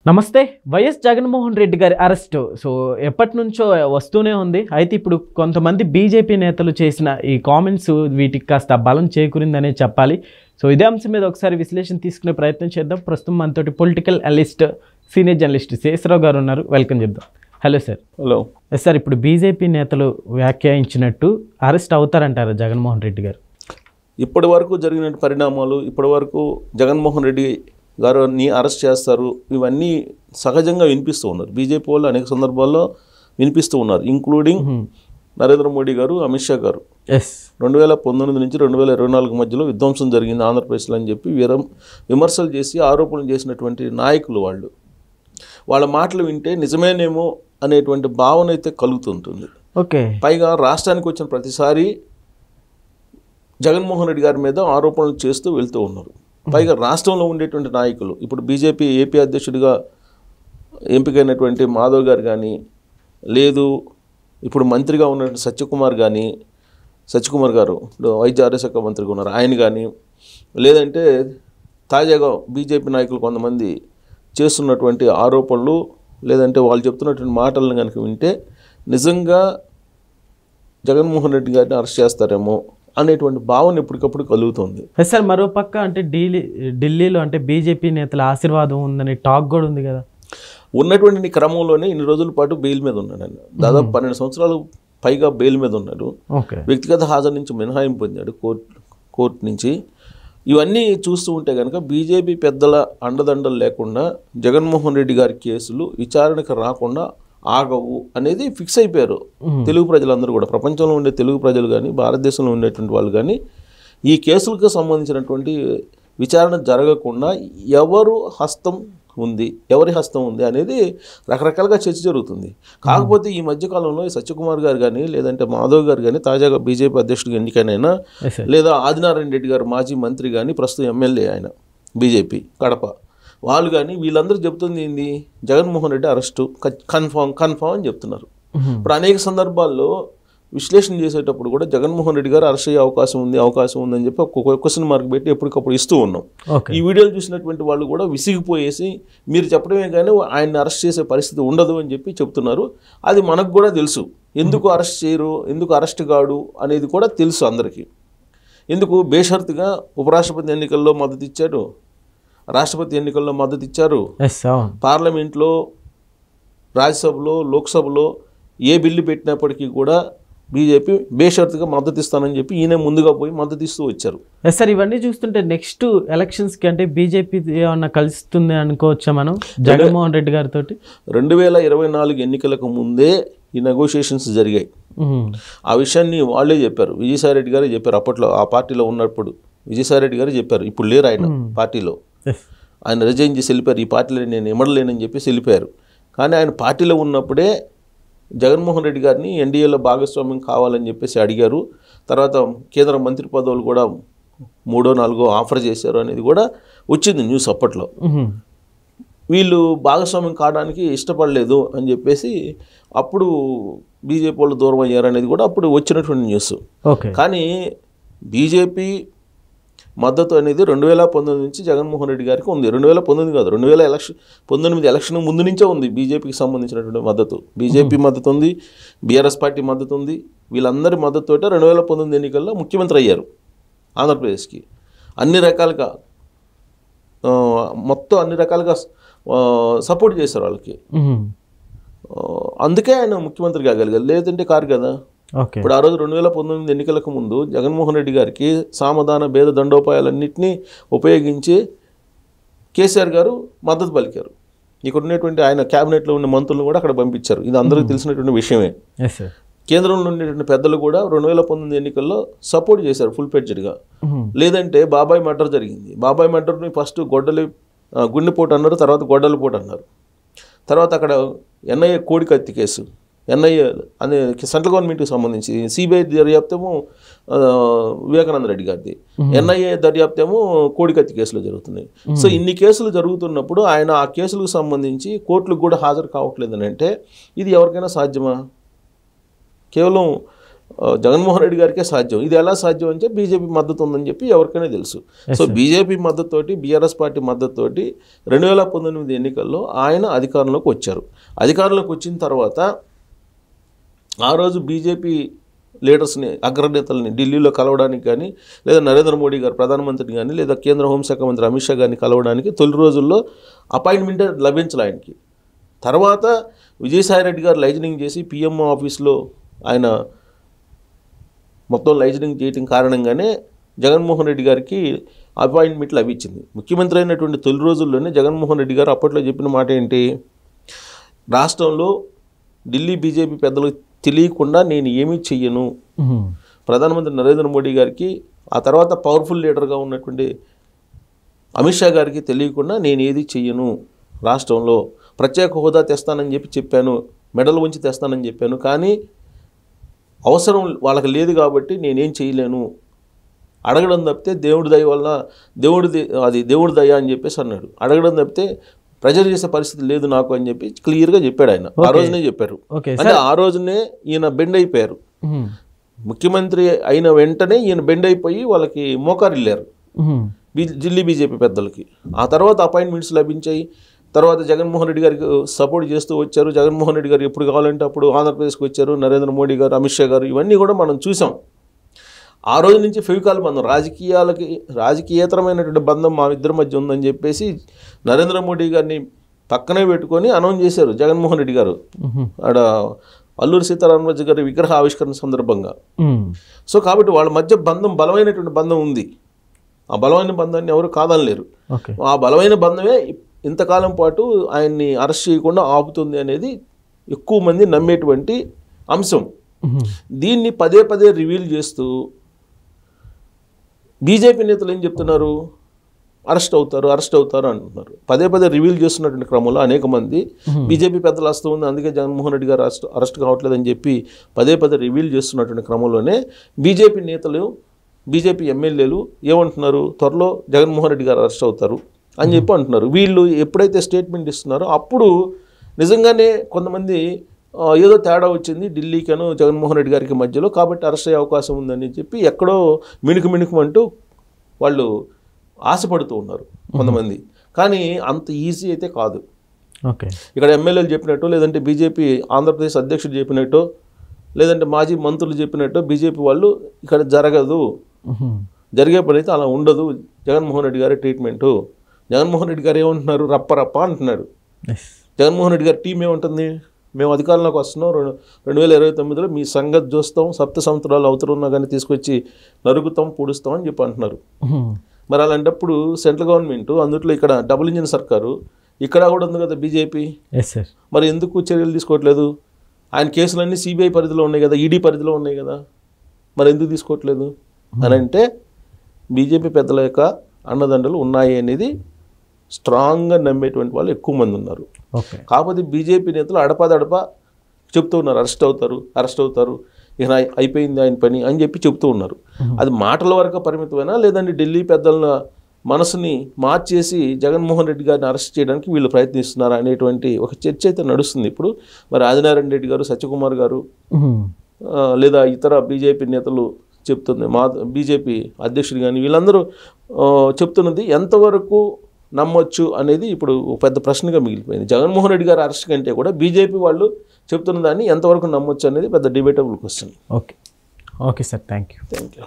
నమస్తే. వైఎస్ జగన్మోహన్ రెడ్డి గారి అరెస్టు ఎప్పటి నుంచో వస్తూనే ఉంది. అయితే ఇప్పుడు కొంతమంది బీజేపీ నేతలు చేసిన ఈ కామెంట్స్ వీటికి కాస్త బలం చేకూరిందనే చెప్పాలి. ఇదే అంశం మీద ఒకసారి విశ్లేషణ తీసుకునే ప్రయత్నం చేద్దాం. ప్రస్తుతం మనతోటి political analyst, senior journalist Sesha Rao గారు ఉన్నారు. వెల్కమ్ చెప్దాం. Hello sir. హలో సార్, ఇప్పుడు బీజేపీ నేతలు వ్యాఖ్యానించినట్టు అరెస్ట్ అవుతారంటారా జగన్మోహన్ రెడ్డి గారు? ఇప్పటి వరకు జరిగిన పరిణామాలు, ఇప్పటి వరకు జగన్మోహన్ రెడ్డి గారిని అరెస్ట్ చేస్తారు, ఇవన్నీ సహజంగా వినిపిస్తూ ఉన్నారు. బీజేపీ వాళ్ళు అనేక సందర్భాల్లో వినిపిస్తూ ఉన్నారు, ఇంక్లూడింగ్ నరేంద్ర మోడీ గారు, అమిత్ షా గారు. 2019 నుంచి 2024 మధ్యలో విధ్వంసం జరిగింది ఆంధ్రప్రదేశ్లో అని చెప్పి విమర్శలు చేసి ఆరోపణలు చేసినటువంటి నాయకులు వాళ్ళు. వాళ్ళ మాటలు వింటే నిజమేనేమో అనేటువంటి భావన అయితే కలుగుతుంటుంది. ఓకే. పైగా రాష్ట్రానికి వచ్చిన ప్రతిసారి జగన్మోహన్ రెడ్డి గారి మీద ఆరోపణలు చేస్తూ వెళ్తూ ఉన్నారు. పైగా రాష్ట్రంలో ఉండేటువంటి నాయకులు, ఇప్పుడు బీజేపీ ఏపీ అధ్యక్షుడిగా ఎంపికైనటువంటి మాధవ్ గారు కానీ, లేదు ఇప్పుడు మంత్రిగా ఉన్నటువంటి సత్యకుమార్ గారు వైద్య ఆరోగ్య శాఖ మంత్రిగా ఉన్నారు, ఆయన కానీ, లేదంటే తాజాగా బీజేపీ నాయకులు కొంతమంది చేస్తున్నటువంటి ఆరోపణలు, లేదంటే వాళ్ళు చెప్తున్నటువంటి మాటలను కనుక వింటే నిజంగా జగన్మోహన్ రెడ్డి గారిని అరెస్ట్ చేస్తారేమో అనేటువంటి భావన ఎప్పటికప్పుడు కలుగుతుంది. సార్, మరోపక్క అంటే ఢిల్లీలో అంటే బీజేపీ నేతల ఆశీర్వాదం ఉందని టాక్ కూడా ఉంది కదా. ఉన్నటువంటి క్రమంలోనే ఇన్ని రోజుల పాటు బెయిల్ మీద ఉన్నాడు ఆయన. దాదాపు 12 సంవత్సరాలు పైగా బెయిల్ మీద ఉన్నాడు. వ్యక్తిగత హాజరు నుంచి మినహాయింపు పొందాడు కోర్టు నుంచి. ఇవన్నీ చూస్తూ ఉంటే కనుక బీజేపీ పెద్దల అండదండలు లేకుండా జగన్మోహన్ రెడ్డి గారి కేసులు విచారణకు రాకుండా ఆగవు అనేది ఫిక్స్ అయిపోయారు తెలుగు ప్రజలందరూ కూడా. ప్రపంచంలో ఉండే తెలుగు ప్రజలు కానీ, భారతదేశంలో ఉండేటువంటి వాళ్ళు కానీ, ఈ కేసులకు సంబంధించినటువంటి విచారణ జరగకుండా ఎవరి హస్తం ఉంది అనేది రకరకాలుగా చర్చ జరుగుతుంది. కాకపోతే ఈ మధ్యకాలంలో సత్యకుమార్ గారు కానీ, లేదంటే మాధవ్ గారు కానీ, తాజాగా బీజేపీ అధ్యక్షుడిగా ఎన్నికైనా, లేదా ఆదినారాయణ రెడ్డి గారు మాజీ మంత్రి కానీ, ప్రస్తుతం ఎమ్మెల్యే ఆయన బీజేపీ కడప, వాళ్ళు కానీ, వీళ్ళందరూ చెబుతుంది ఏంది, జగన్మోహన్ రెడ్డి అరెస్టు కన్ఫామ్ అని చెప్తున్నారు. ఇప్పుడు అనేక సందర్భాల్లో విశ్లేషణ చేసేటప్పుడు కూడా జగన్మోహన్ రెడ్డి గారు అరెస్ట్ అయ్యే అవకాశం ఉందని చెప్పి ఒక క్వశ్చన్ మార్క్ పెట్టి ఎప్పటికప్పుడు ఇస్తూ ఉన్నాం. ఈ వీడియోలు చూసినటువంటి వాళ్ళు కూడా విసిగిపోయేసి మీరు చెప్పడమే కానీ ఆయన్ని అరెస్ట్ చేసే పరిస్థితి ఉండదు అని చెప్పి చెప్తున్నారు. అది మనకు కూడా తెలుసు, ఎందుకు అరెస్ట్ చేయరు, ఎందుకు అరెస్ట్ కాడు అనేది కూడా తెలుసు అందరికీ. ఎందుకు బేషరతుగా ఉపరాష్ట్రపతి ఎన్నికల్లో మద్దతు ఇచ్చాడు, రాష్ట్రపతి ఎన్నికల్లో మద్దతు ఇచ్చారు, పార్లమెంట్లో, రాజ్యసభలో, లోక్సభలో ఏ బిల్లు పెట్టినప్పటికీ కూడా బీజేపీ బేషరతుగా మద్దతు ఇస్తానని చెప్పి ఈయన ముందుగా పోయి మద్దతు ఇస్తూ వచ్చారు. సార్, ఇవన్నీ చూస్తుంటే నెక్స్ట్ ఎలక్షన్స్కి అంటే బీజేపీ ఏమన్నా కలుస్తుంది అనుకోవచ్చా మనం జగన్మోహన్ రెడ్డి గారితో? 2024 ఎన్నికలకు ముందే ఈ నెగోషియేషన్స్ జరిగాయి. ఆ విషయాన్ని వాళ్ళే చెప్పారు, విజయసాయిరెడ్డి గారే చెప్పారు. అప్పట్లో ఆ పార్టీలో ఉన్నప్పుడు విజయసాయిరెడ్డి గారే చెప్పారు. ఇప్పుడు లేరు ఆయన పార్టీలో, ఆయన రిజైన్ చేసి వెళ్ళిపోయారు. ఈ పార్టీలో నేను ఇమడలేనని చెప్పేసి వెళ్ళిపోయారు. కానీ ఆయన పార్టీలో ఉన్నప్పుడే జగన్మోహన్ రెడ్డి గారిని ఎన్డీఏలో భాగస్వామ్యం కావాలని చెప్పేసి అడిగారు. తర్వాత కేంద్ర మంత్రి పదవులు కూడా 3ో 4ో ఆఫర్ చేశారు అనేది కూడా వచ్చింది న్యూస్ అప్పట్లో. వీళ్ళు భాగస్వామ్యం కావడానికి ఇష్టపడలేదు అని చెప్పేసి అప్పుడు బీజేపీ వాళ్ళు దూరం అయ్యారు అనేది కూడా అప్పుడు వచ్చినటువంటి న్యూస్. కానీ బీజేపీ మద్దతు అనేది 2019 నుంచి జగన్మోహన్ రెడ్డి గారికి ఉంది. 2019 కాదు, 2019 ఎలక్షన్ ముందు నుంచే ఉంది బీజేపీకి సంబంధించినటువంటి మద్దతు. బీజేపీ మద్దతు ఉంది, బీఆర్ఎస్ పార్టీ మద్దతు ఉంది. వీళ్ళందరి మద్దతుతో 2019 ఎన్నికల్లో ముఖ్యమంత్రి అయ్యారు ఆంధ్రప్రదేశ్కి. అన్ని రకాలుగా సపోర్ట్ చేశారు వాళ్ళకి. అందుకే ఆయన ముఖ్యమంత్రి కాగలిగారు, లేదంటే కారు కదా. ఇప్పుడు ఆ రోజు 2019 ఎన్నికలకు ముందు జగన్మోహన్ రెడ్డి గారికి సామధాన భేద దండోపాయాలన్నింటినీ ఉపయోగించి కేసీఆర్ గారు మద్దతు పలికారు. ఇక్కడ ఉన్నటువంటి ఆయన క్యాబినెట్లో ఉన్న మంత్రులను కూడా అక్కడ పంపించారు. ఇది అందరికీ తెలిసినటువంటి విషయమే. కేంద్రంలో ఉండేటువంటి పెద్దలు కూడా 2019 ఎన్నికల్లో సపోర్ట్ చేశారు ఫుల్ ఫ్లెడ్జ్డ్గా. లేదంటే బాబాయ్ మర్డర్ జరిగింది. బాబాయ్ మర్డర్ని ఫస్ట్ గుండెపోటు అన్నారు, తర్వాత గొడ్డలిపోటు అన్నారు. తర్వాత అక్కడ ఎన్ఐఏ కోడికత్తి కేసు, ఎన్ఐఏ అనే సెంట్రల్ గవర్నమెంట్కి సంబంధించి, సిబిఐ దర్యాప్తేమో వివేకానంద రెడ్డి గారిది, ఎన్ఐఏ దర్యాప్తేమో కోడికత్తి కేసులో జరుగుతున్నాయి. సో ఇన్ని కేసులు జరుగుతున్నప్పుడు ఆయన ఆ కేసులకు సంబంధించి కోర్టులకు కూడా హాజరు కావట్లేదని అంటే ఇది ఎవరికైనా సాధ్యమా? కేవలం జగన్మోహన్ రెడ్డి గారికే సాధ్యం. ఇది ఎలా సాధ్యం అంటే బీజేపీ మద్దతు ఉందని చెప్పి ఎవరికైనా తెలుసు. సో బీజేపీ మద్దతుతోటి, బీఆర్ఎస్ పార్టీ మద్దతుతోటి 2019 ఎన్నికల్లో ఆయన అధికారంలోకి వచ్చారు. అధికారంలోకి వచ్చిన తర్వాత ఆ రోజు బీజేపీ లీడర్స్ని, అగ్రనేతల్ని ఢిల్లీలో కలవడానికి కానీ, లేదా నరేంద్ర మోడీ గారు ప్రధానమంత్రిని కానీ, లేదా కేంద్ర హోంశాఖ మంత్రి అమిత్ షా గారిని కలవడానికి తొలి రోజుల్లో అపాయింట్మెంట్ లభించాలి ఆయనకి. తర్వాత విజయసాయిరెడ్డి గారు లైజనింగ్ చేసి పిఎంఓ ఆఫీస్లో ఆయన మొత్తం లైజనింగ్ చేయడం కారణంగానే జగన్మోహన్ రెడ్డి గారికి అపాయింట్మెంట్ లభించింది. ముఖ్యమంత్రి అయినటువంటి తొలి రోజుల్లోనే జగన్మోహన్ రెడ్డి గారు అప్పట్లో చెప్పిన మాట ఏంటి, రాష్ట్రంలో ఢిల్లీ బీజేపీ పెద్దలకు తెలియకుండా నేను ఏమీ చెయ్యను. ప్రధానమంత్రి నరేంద్ర మోడీ గారికి, ఆ తర్వాత పవర్ఫుల్ లీడర్గా ఉన్నటువంటి అమిత్ షా గారికి తెలియకుండా నేను ఏది చెయ్యను. రాష్ట్రంలో ప్రత్యేక హోదా తెస్తానని చెప్పాను, మెడల్ ఉంచి తెస్తానని చెప్పాను, కానీ అవసరం వాళ్ళకి లేదు కాబట్టి నేనేం చేయలేను. అడగడం తప్పితే దేవుడి దయ వల్ల దేవుడి దయ అని చెప్పేసి అన్నాడు. అడగడం తప్పితే ప్రజలు చేసే పరిస్థితి లేదు నాకు అని చెప్పి క్లియర్గా చెప్పాడు ఆయన. ఆ రోజునే చెప్పారు. అంటే ఆ రోజునే ఈయన బెండ్ అయిపోయారు. ముఖ్యమంత్రి అయిన వెంటనే ఈయన బెండ్ అయిపోయి వాళ్ళకి మోకారిల్లారు ఢిల్లీ బీజేపీ పెద్దలకి. ఆ తర్వాత అపాయింట్మెంట్స్ లభించాయి. తర్వాత జగన్మోహన్ రెడ్డి గారికి సపోర్ట్ చేస్తూ వచ్చారు. జగన్మోహన్ రెడ్డి గారు ఎప్పుడు కావాలంటే అప్పుడు ఆంధ్రప్రదేశ్కి వచ్చారు. నరేంద్ర మోడీ గారు, అమిత్ షా గారు, ఇవన్నీ కూడా మనం చూసాం. ఆ రోజు నుంచి ఫెవికాల్ బంధం, రాజకీయేతరమైనటువంటి బంధం మా ఇద్దరి మధ్య ఉందని చెప్పేసి నరేంద్ర మోడీ గారిని పక్కనే పెట్టుకొని అనౌన్స్ చేశారు జగన్మోహన్ రెడ్డి గారు ఆడ అల్లూరి సీతారామరాజు గారి విగ్రహ ఆవిష్కరణ సందర్భంగా. సో కాబట్టి వాళ్ళ మధ్య బంధం, బలమైనటువంటి బంధం ఉంది. ఆ బలమైన బంధాన్ని ఎవరు కాదనలేరు. ఆ బలమైన బంధమే ఇంతకాలం పాటు ఆయన్ని అరెస్ట్ చేయకుండా ఆపుతుంది అనేది ఎక్కువ మంది నమ్మేటువంటి అంశం. దీన్ని పదే పదే రివీల్ చేస్తూ బీజేపీ నేతలు ఏం చెప్తున్నారు, అరెస్ట్ అవుతారు అంటున్నారు. పదే పదే రివీల్ చేస్తున్నటువంటి క్రమంలో అనేక మంది బీజేపీ పెద్దలు వస్తూ ఉంది, అందుకే జగన్మోహన్ రెడ్డి గారు అరెస్ట్ కావట్లేదని చెప్పి పదే పదే రివీల్ చేస్తున్నటువంటి క్రమంలోనే బీజేపీ నేతలు, బీజేపీ ఎమ్మెల్యేలు ఏమంటున్నారు, త్వరలో జగన్మోహన్ రెడ్డి గారు అరెస్ట్ అవుతారు అని చెప్పి అంటున్నారు. వీళ్ళు ఎప్పుడైతే స్టేట్మెంట్ ఇస్తున్నారో అప్పుడు నిజంగానే కొంతమంది ఏదో తేడా వచ్చింది ఢిల్లీకను జగన్మోహన్ రెడ్డి గారికి మధ్యలో, కాబట్టి అరెస్ట్ అయ్యే అవకాశం ఉందని చెప్పి ఎక్కడో మిణుకుమంటూ వాళ్ళు ఆశపడుతూ ఉన్నారు కొంతమంది. కానీ అంత ఈజీ అయితే కాదు. ఇక్కడ ఎమ్మెల్యేలు చెప్పినట్టు, లేదంటే బీజేపీ ఆంధ్రప్రదేశ్ అధ్యక్షుడు చెప్పినట్టు, లేదంటే మాజీ మంత్రులు చెప్పినట్టు బీజేపీ వాళ్ళు ఇక్కడ జరగదు, జరిగే పని అయితే అలా ఉండదు. జగన్మోహన్ రెడ్డి గారి ట్రీట్మెంటు, జగన్మోహన్ రెడ్డి గారు ఏమంటున్నారు, రప్ప అంటున్నాడు. జగన్మోహన్ రెడ్డి గారి టీం ఏముంటుంది, మేము అధికారంలోకి వస్తున్నాం, 2029లో మీ సంగతి చూస్తాం, 7 సంవత్సరాలు అవుతున్నా కానీ తీసుకొచ్చి నరుకుతాం, పొడుస్తాం అని చెప్పి అంటున్నారు. మరి అలాంటప్పుడు సెంట్రల్ గవర్నమెంట్, అందులో ఇక్కడ డబుల్ ఇంజిన్ సర్కారు, ఇక్కడ కూడా ఉంది కదా బీజేపీ, మరి ఎందుకు చర్యలు తీసుకోవట్లేదు? ఆయన కేసులన్నీ సిబిఐ పరిధిలో ఉన్నాయి కదా, ఈడీ పరిధిలో ఉన్నాయి కదా, మరి ఎందుకు తీసుకోవట్లేదు అని అంటే బీజేపీ పెద్దల యొక్క అండదండలు ఉన్నాయి అనేది స్ట్రాంగ్గా నమ్మేటువంటి వాళ్ళు ఎక్కువ మంది ఉన్నారు. కాకపోతే బీజేపీ నేతలు అడపా చెప్తూ ఉన్నారు, అరెస్ట్ అవుతారు, ఇక అయిపోయింది ఆయన పని అని చెప్పి చెప్తూ ఉన్నారు. అది మాటల వరకు పరిమితమైనా, లేదంటే ఢిల్లీ పెద్దల మనసుని మార్చేసి జగన్మోహన్ రెడ్డి గారిని అరెస్ట్ చేయడానికి వీళ్ళు ప్రయత్నిస్తున్నారు అనేటువంటి ఒక చర్చ అయితే నడుస్తుంది ఇప్పుడు. మరి ఆదినారాయణ రెడ్డి గారు, సత్యకుమార్ గారు, లేదా ఇతర బీజేపీ నేతలు చెప్తుంది, మా బీజేపీ అధ్యక్షుడు కానీ వీళ్ళందరూ చెప్తున్నది ఎంతవరకు నమ్మొచ్చు అనేది ఇప్పుడు పెద్ద ప్రశ్నగా మిగిలిపోయింది. జగన్మోహన్ రెడ్డి గారు అరెస్ట్ కంటే కూడా బీజేపీ వాళ్ళు చెప్తున్న దాన్ని ఎంతవరకు నమ్మొచ్చు అనేది పెద్ద debatable question. Okay sir, thank you.